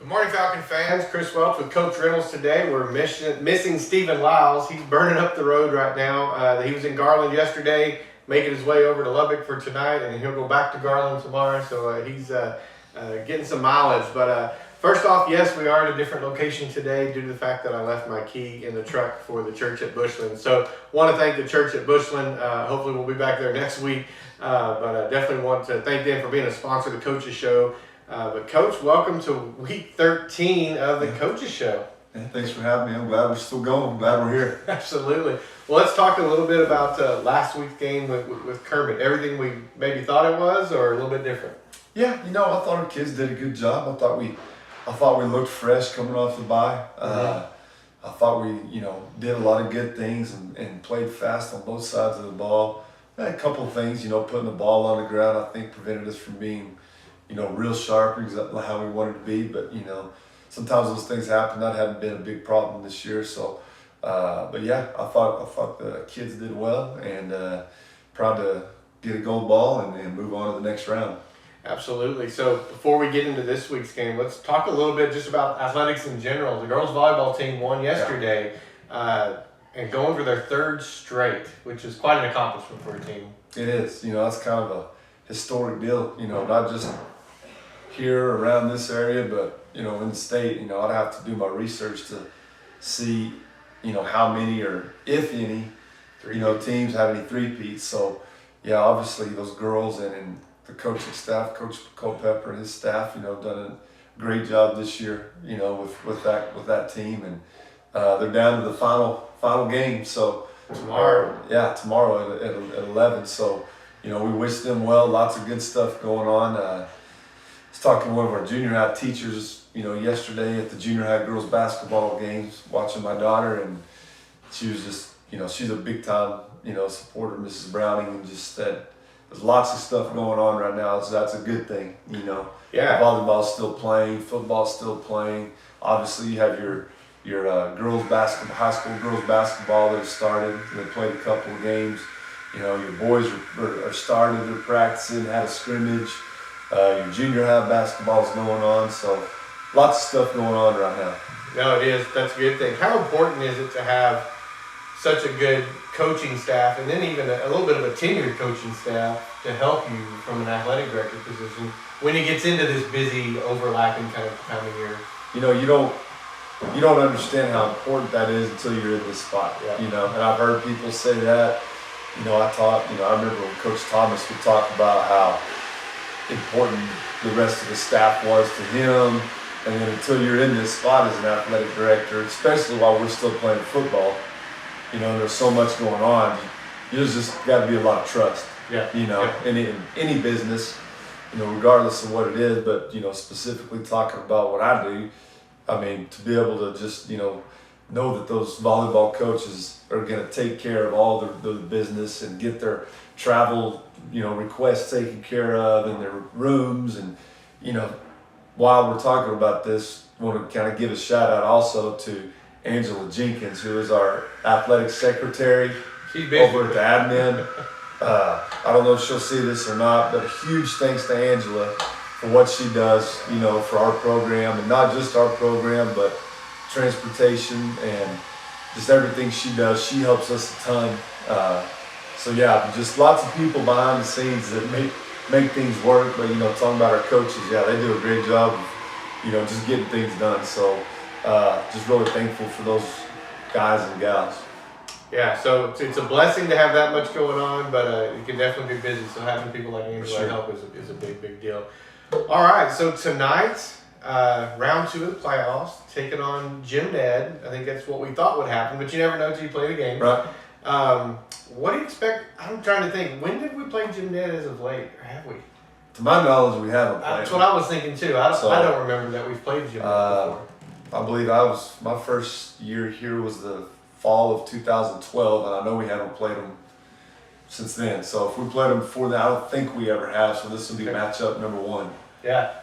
Good morning, Falcon fans. Chris Welch with Coach Reynolds today. We're missing Stephen Lyles. He's burning up the road right now. He was in Garland yesterday, making his way over to Lubbock for tonight, and he'll go back to Garland tomorrow. So he's getting some mileage. But first off, yes, we are at a different location today due to the fact that I left my key in the truck for the church at Bushland. So want to thank the church at Bushland. Hopefully we'll be back there next week. But I definitely want to thank them for being a sponsor of the Coaches Show. But Coach, welcome to week 13 of the Coaches Show. Yeah, thanks for having me. I'm glad we're still going. I'm glad we're here. Absolutely. Well, let's talk a little bit about last week's game with Kermit. Everything we maybe thought it was, or a little bit different? Yeah, I thought our kids did a good job. I thought we looked fresh coming off the bye. I thought we, did a lot of good things and played fast on both sides of the ball. A couple of things, putting the ball on the ground, I think prevented us from being real sharp, exactly how we wanted to be. But, sometimes those things happen. That hadn't been a big problem this year. So, but yeah, I thought the kids did well, and proud to get a gold ball and move on to the next round. Absolutely. So before we get into this week's game, let's talk a little bit just about athletics in general. The girls volleyball team won yesterday and going for their third straight, which is quite an accomplishment for a team. It is. That's kind of a historic deal, not just here around this area, but in the state. I'd have to do my research to see how many or if any teams have any three-peats. So yeah, obviously those girls and the coaching staff, Coach Culpepper and his staff, done a great job this year, with that team, and they're down to the final game. So Tomorrow at 11. So we wish them well. Lots of good stuff going on. I was talking to one of our junior high teachers, yesterday at the junior high girls basketball games, watching my daughter, and she was just, she's a big time, supporter, Mrs. Browning, and just said there's lots of stuff going on right now, so that's a good thing, Yeah. Volleyball's still playing, football's still playing. Obviously, you have your girls basketball, high school girls basketball that have started. They played a couple of games. Your boys are started, they're practicing, had a scrimmage. Your junior high basketball is going on, so lots of stuff going on right now. No, it is. That's a good thing. How important is it to have such a good coaching staff, and then even a little bit of a tenured coaching staff to help you from an athletic director position when it gets into this busy, overlapping kind of time of year? You don't understand how important that is until you're in this spot. Yeah. And I've heard people say that. I remember when Coach Thomas would talk about how important the rest of the staff was to him. And then until you're in this spot as an athletic director, especially while we're still playing football, there's so much going on. There's just got to be a lot of trust. Yeah. In any business, regardless of what it is, but specifically talking about what I do, I mean, to be able to just know that those volleyball coaches are going to take care of all the business and get their travel requests taken care of in their rooms. And while we're talking about this, I want to kind of give a shout out also to Angela Jenkins, who is our athletic secretary over at the admin. I don't know if she'll see this or not, but a huge thanks to Angela for what she does, for our program, and not just our program, but transportation and just everything she does. She helps us a ton. So yeah, just lots of people behind the scenes that make things work. But talking about our coaches, yeah, they do a great job of just getting things done. So just really thankful for those guys and gals. Yeah, so it's a blessing to have that much going on, but it can definitely be busy. So having people like Angela help is a big deal. All right, so tonight, round 2 of the playoffs, taking on Jim Ned. I think that's what we thought would happen, but you never know until you play the game. Right. What do you expect? I'm trying to think. When did we play Jim Ned as of late, or have we? To my knowledge, we haven't played. That's what I was thinking too. I don't remember that we've played Jim Ned before. I believe my first year here was the fall of 2012, and I know we haven't played them since then. So if we played them before that, I don't think we ever have. So this will be matchup number 1. Yeah.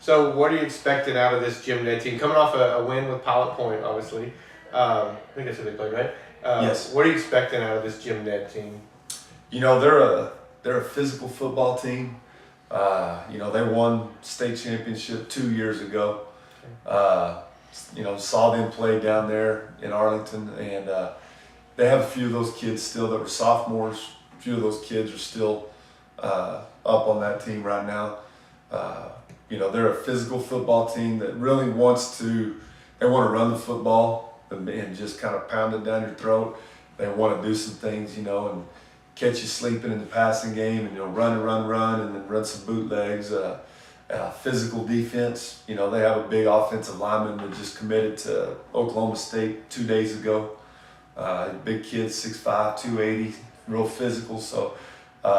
So what are you expecting out of this Jim Ned team? Coming off a win with Pilot Point, obviously. I think that's who they played, right? Yes. What are you expecting out of this Jim Ned team? They're a physical football team. They won state championship 2 years ago. Saw them play down there in Arlington, and they have a few of those kids still that were sophomores. A few of those kids are still up on that team right now. They're a physical football team that really they want to run the football and just kind of pound it down your throat. They want to do some things, and catch you sleeping in the passing game, and run, and then run some bootlegs. Physical defense. They have a big offensive lineman that just committed to Oklahoma State 2 days ago. Big kid, 6'5", 280, real physical. So, they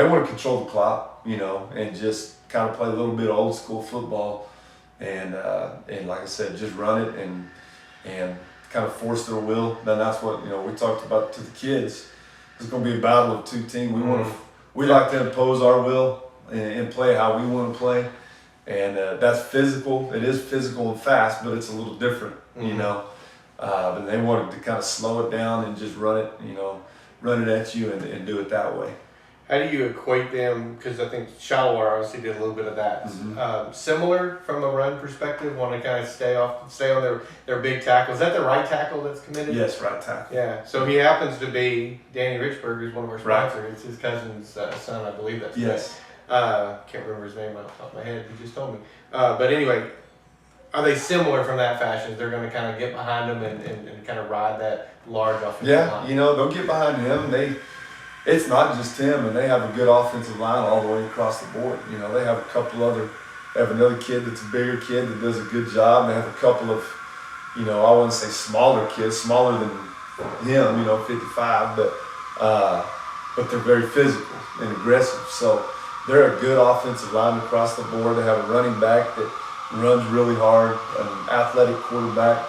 want to control the clock, and just kind of play a little bit of old school football, and like I said, just run it and kind of force their will. Then that's what we talked about to the kids. It's going to be a battle of two teams. We like to impose our will and play how we want to play, and that's physical. It is physical and fast, but it's a little different, But they wanted to kind of slow it down and just run it at you and do it that way. How do you equate them? Because I think Shalawar obviously did a little bit of that. Mm-hmm. Similar from a run perspective, want to kind of stay on their big tackle. Is that the right tackle that's committed? Yes, right tackle. Yeah. So he happens to be Danny Richburg, who's one of our Right. sponsors. It's his cousin's son, I believe that's Yes. can't remember his name off the top of my head. He just told me. But anyway, are they similar from that fashion? They're going to kind of get behind him and kind of ride that large offensive line. Yeah, they'll get behind him. It's not just him, and they have a good offensive line all the way across the board. They have they have another kid that's a bigger kid that does a good job. They have a couple of, I wouldn't say smaller kids, smaller than him, 55, but they're very physical and aggressive. So they're a good offensive line across the board. They have a running back that runs really hard, an athletic quarterback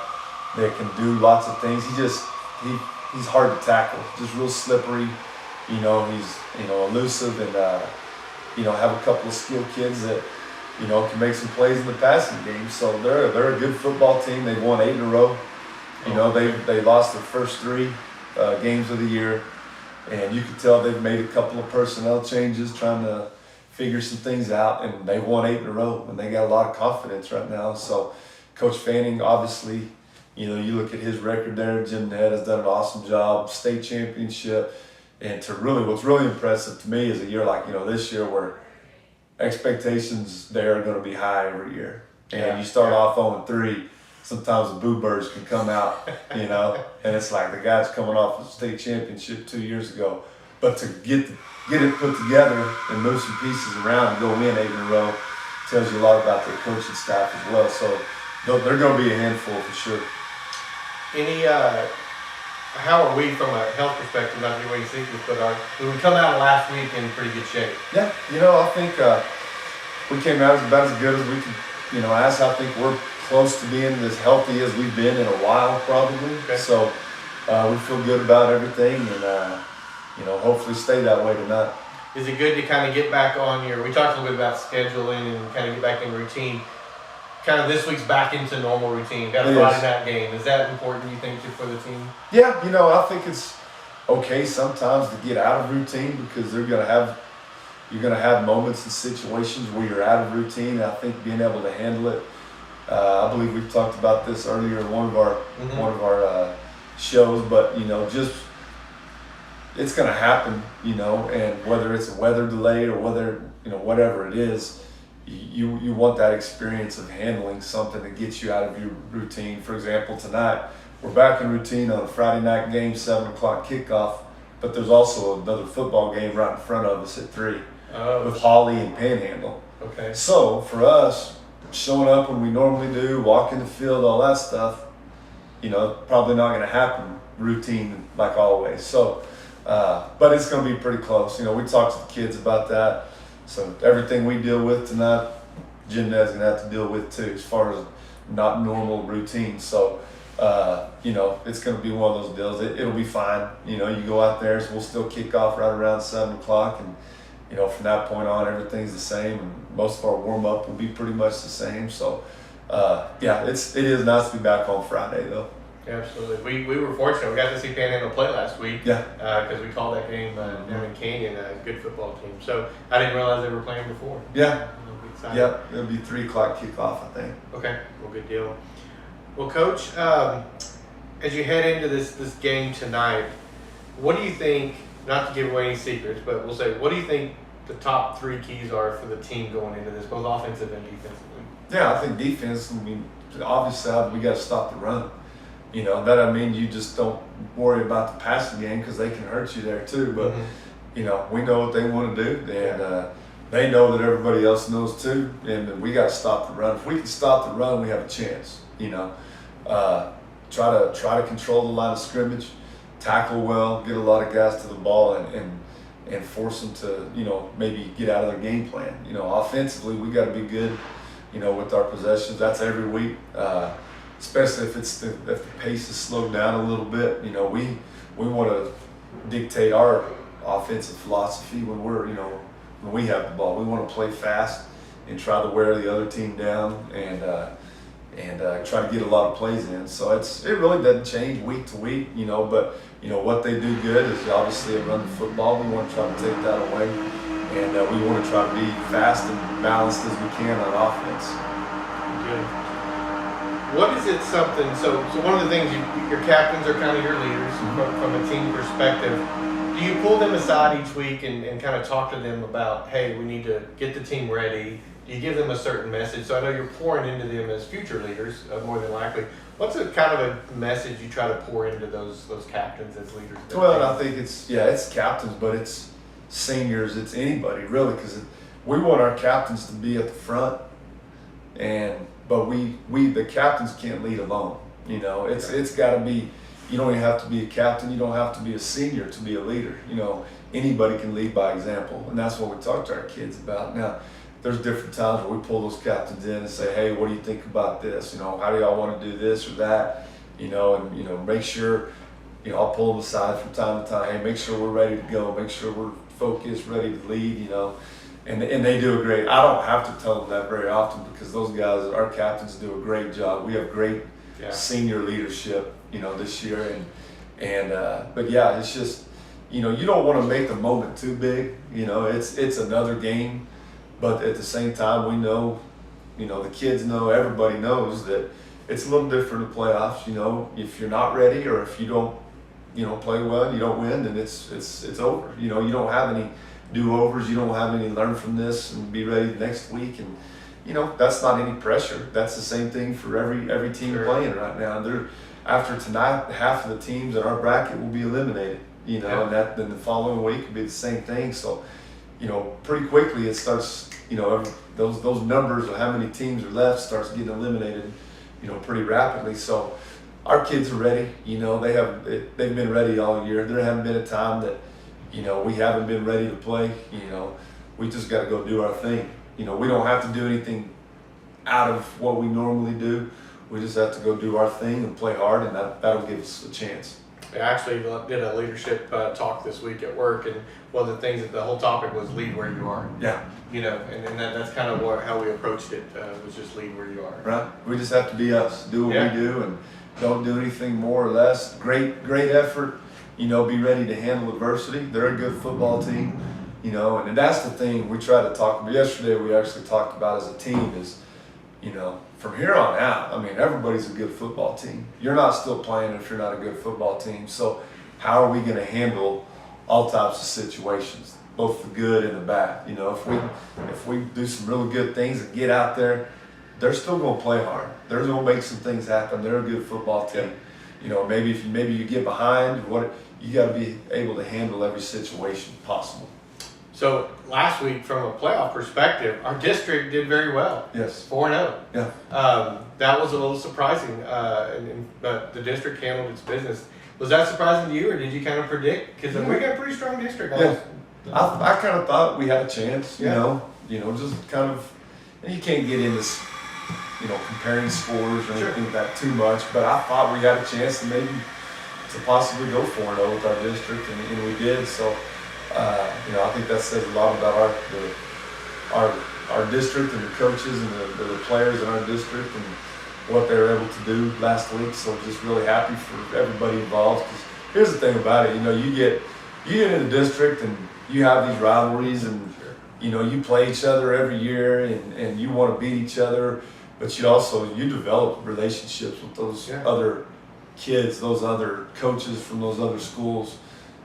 that can do lots of things. He's hard to tackle, just real slippery. He's elusive, and have a couple of skilled kids that can make some plays in the passing game. So they're a good football team. They've won 8 in a row. They lost their first 3 games of the year, and you can tell they've made a couple of personnel changes, trying to figure some things out, and they won 8 in a row, and they got a lot of confidence right now. So Coach Fanning, obviously, you look at his record there. Jim Ned has done an awesome job, state championship. And what's really impressive to me is a year like this year, where expectations there are going to be high every year. And you start off 0-3, sometimes the boo birds can come out, and it's like the guy's coming off a state championship 2 years ago. But to get it put together and move some pieces around and go win 8 in a row tells you a lot about their coaching staff as well. So they're going to be a handful for sure. How are we from a health perspective? Not the way you think this, but we come out last week in pretty good shape. Yeah, I think we came out about as good as we could, ask. I think we're close to being as healthy as we've been in a while, probably. Okay. So we feel good about everything, and hopefully stay that way tonight. Is it good to kind of get back on we talked a little bit about scheduling and kind of get back in routine. Kind of this week's back into normal routine. Got a Friday night game. Is that important, you think, for the team? Yeah, I think it's okay sometimes to get out of routine, because you're gonna have moments and situations where you're out of routine. I think being able to handle it. I believe we've talked about this earlier in one of our shows, but just it's gonna happen, and whether it's a weather delay or whether whatever it is. You want that experience of handling something that gets you out of your routine. For example, tonight we're back in routine on a Friday night game, 7 o'clock kickoff, but there's also another football game right in front of us at 3 with Holly and Panhandle. Okay. So for us, showing up when we normally do, walking the field, all that stuff, probably not going to happen routine like always. So, but it's going to be pretty close. We talked to the kids about that. So everything we deal with tonight, Jim Ned's going to have to deal with too, as far as not normal routine. So, it's going to be one of those deals. It'll be fine. You go out there, so we'll still kick off right around 7 o'clock. And, from that point on, everything's the same. And most of our warm-up will be pretty much the same. So, it is nice to be back on Friday, though. Yeah, absolutely. We were fortunate. We got to see Panhandle play last week. Yeah. Because we called that game down in Canyon, a good football team. So I didn't realize they were playing before. Yeah. Excited. Yep, it'll be 3:00 kickoff, I think. Okay, well, good deal. Well, Coach, as you head into this game tonight, what do you think, not to give away any secrets, but we'll say, what do you think the top 3 keys are for the team going into this, both offensive and defensively? Yeah, I think defense, I mean, obviously we got to stop the run. You know, that I mean, you just don't worry about the passing game because they can hurt you there too. But, you know, we know what they want to do, and they know that everybody else knows too, and we got to stop the run. If we can stop the run, we have a chance, you know. Try to control the line of scrimmage, tackle well, get a lot of guys to the ball, and force them to, you know, maybe get out of their game plan. You know, offensively, we got to be good, you know, with our possessions. That's every week, especially if the pace is slowed down a little bit. You know, we want to dictate our offensive philosophy when when we have the ball. We want to play fast and try to wear the other team down and try to get a lot of plays in. So it really doesn't change week to week, you know, but you know what they do good is obviously run the football. We want to try to take that away, and we want to try to be fast and balanced as we can on offense. Good. What is it so one of the things, your captains are kind of your leaders from a team perspective. Do you pull them aside each week and kind of talk to them about, hey, we need to get the team ready? Do you give them a certain message? So I know you're pouring into them as future leaders, more than likely. What's a kind of a message you try to pour into those captains as leaders? Well, I think it's captains, but it's seniors, it's anybody really, because we want our captains to be at the front, but the captains can't lead alone. You know, it's got to be. You don't even have to be a captain. You don't have to be a senior to be a leader. You know, anybody can lead by example, and that's what we talk to our kids about. Now, there's different times where we pull those captains in and say, hey, what do you think about this? You know, how do y'all want to do this or that? You know, and, you know, make sure, you know, I'll pull them aside from time to time. Hey, make sure we're ready to go. Make sure we're focused, ready to lead, you know. And they do a great, I don't have to tell them that very often because those guys, our captains, do a great job. We have great senior leadership, you know, this year. But yeah, it's just, you know, you don't want to make the moment too big. You know, it's another game. But at the same time, we know, you know, the kids know, everybody knows that it's a little different in playoffs. You know, if you're not ready or if you don't, you know, play well and you don't win, then it's over. You know, you don't have any do-overs. You don't have any learn from this and be ready next week. And, you know, that's not any pressure. That's the same thing for every team playing right now. After tonight, half of the teams in our bracket will be eliminated. You know, and then the following week will be the same thing. So, you know, pretty quickly it starts, you know, those numbers of how many teams are left starts getting eliminated, you know, pretty rapidly. So our kids are ready. You know, they've been ready all year. There haven't been a time that, you know, we haven't been ready to play. You know, we just got to go do our thing. You know, we don't have to do anything out of what we normally do. We just have to go do our thing and play hard, and that'll give us a chance. I actually did a leadership talk this week at work, and one of the things that the whole topic was lead where you are. Yeah. You know, and that's kind of how we approached it, was just lead where you are. Right. We just have to be us, do what we do, and don't do anything more or less. Great effort. You know, be ready to handle adversity. They're a good football team. You know, and that's the thing we try to talk about. Yesterday we actually talked about as a team is, you know, from here on out, I mean, everybody's a good football team. You're not still playing if you're not a good football team. So how are we going to handle all types of situations, both the good and the bad? You know, if we do some really good things and get out there, they're still going to play hard. They're going to make some things happen. They're a good football team. You know, maybe you get behind, you got to be able to handle every situation possible. So last week, from a playoff perspective, our district did very well. Yes. 4-0. Yeah. That was a little surprising, but the district handled its business. Was that surprising to you, or did you kind of predict? Because we got a pretty strong district. Yeah. I kind of thought we had a chance. You know, just kind of. And you can't get into, you know, comparing scores or anything that too much, but I thought we had a chance to possibly go 4-0 with our district, and we did. So. You know, I think that says a lot about our district and the coaches and the players in our district and what they were able to do last week. So just really happy for everybody involved. Because here's the thing about it, you know, you get in the district and you have these rivalries and you play each other every year, and you want to beat each other, but you develop relationships with those other kids, those other coaches from those other schools.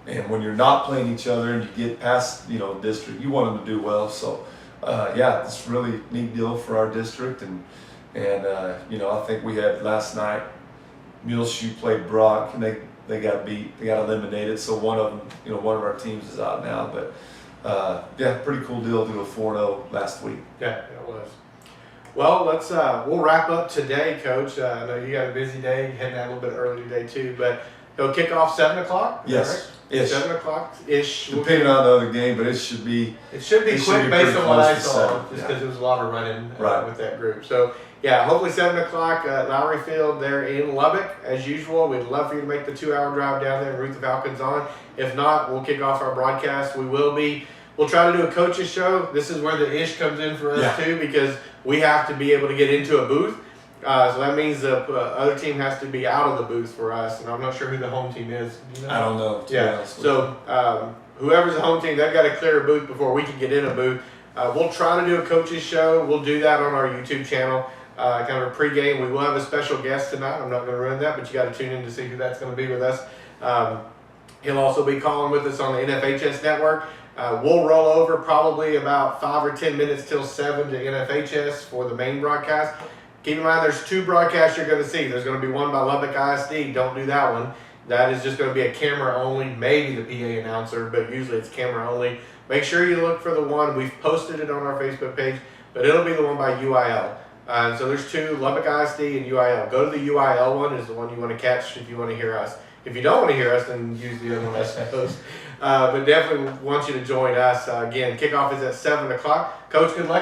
And when you're not playing each other and you get past, district, you want them to do well. So, it's a really neat deal for our district. And I think we had last night, Muleshoe played Brock, and they got beat, they got eliminated. So one of them, one of our teams is out now. But, pretty cool deal to go 4-0 last week. Yeah, it was. Well, we'll wrap up today, Coach. I know you got a busy day, heading out a little bit early today too, but it'll kick off 7 o'clock. Yes. Right? 7 o'clock ish. Depending on the other game, but it should be. It should be quick based on what I saw, just yeah. because it was a lot of running Right. with that group. So hopefully 7 o'clock at Lowry Field there in Lubbock as usual. We'd love for you to make the 2-hour drive down there and root the Falcons on. If not, we'll kick off our broadcast. We'll try to do a coaches show. This is where the ish comes in for us too, because we have to be able to get into a booth. So that means the other team has to be out of the booth for us, and I'm not sure who the home team is. Do you know? I don't know. Yeah. So whoever's the home team, they've got to clear a booth before we can get in a booth. We'll try to do a coaches show. We'll do that on our YouTube channel, kind of a pregame. We will have a special guest tonight. I'm not going to ruin that, but you got to tune in to see who that's going to be with us. He'll also be calling with us on the NFHS network. We'll roll over probably about 5 or 10 minutes till 7 to NFHS for the main broadcast. Keep in mind, there's 2 broadcasts you're going to see. There's going to be one by Lubbock ISD. Don't do that one. That is just going to be a camera only, maybe the PA announcer, but usually it's camera only. Make sure you look for the one. We've posted it on our Facebook page, but it'll be the one by UIL. So there's 2, Lubbock ISD and UIL. Go to the UIL one is the one you want to catch if you want to hear us. If you don't want to hear us, then use the other one, I suppose. But definitely want you to join us. Again, kickoff is at 7 o'clock. Coach, good luck.